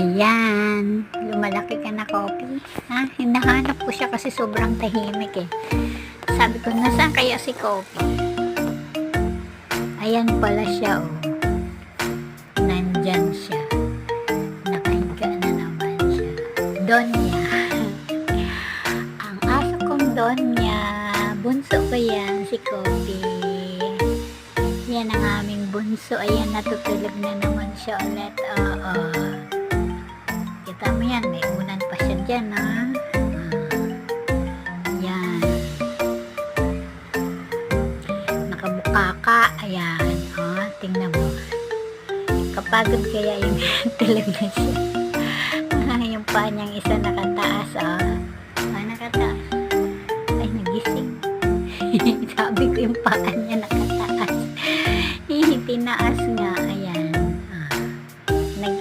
Ayan, lumalaki ka na, Kopi. Ha? Hinahanap ko siya kasi sobrang tahimik eh. Sabi ko, nasaan kaya si Kopi? Ayan pala siya, oh. Nandyan siya. Nakahiga na naman siya. Donya. Ang aso kong Donya. Bunso ko yan, si Kopi. Yan ang aming bunso. Ayan, natutulog na naman siya ulit. Oo. Kita mo yan, may unan pa siya dyan, ha? Yan. Nakabukaka. Ayan. Oh, tingnan mo. Kapagod kaya yung tulog na siya. Yung paa niyang isa nakataas, oh. Oh, nakataas. Ay, nagising. Sabi ko yung paa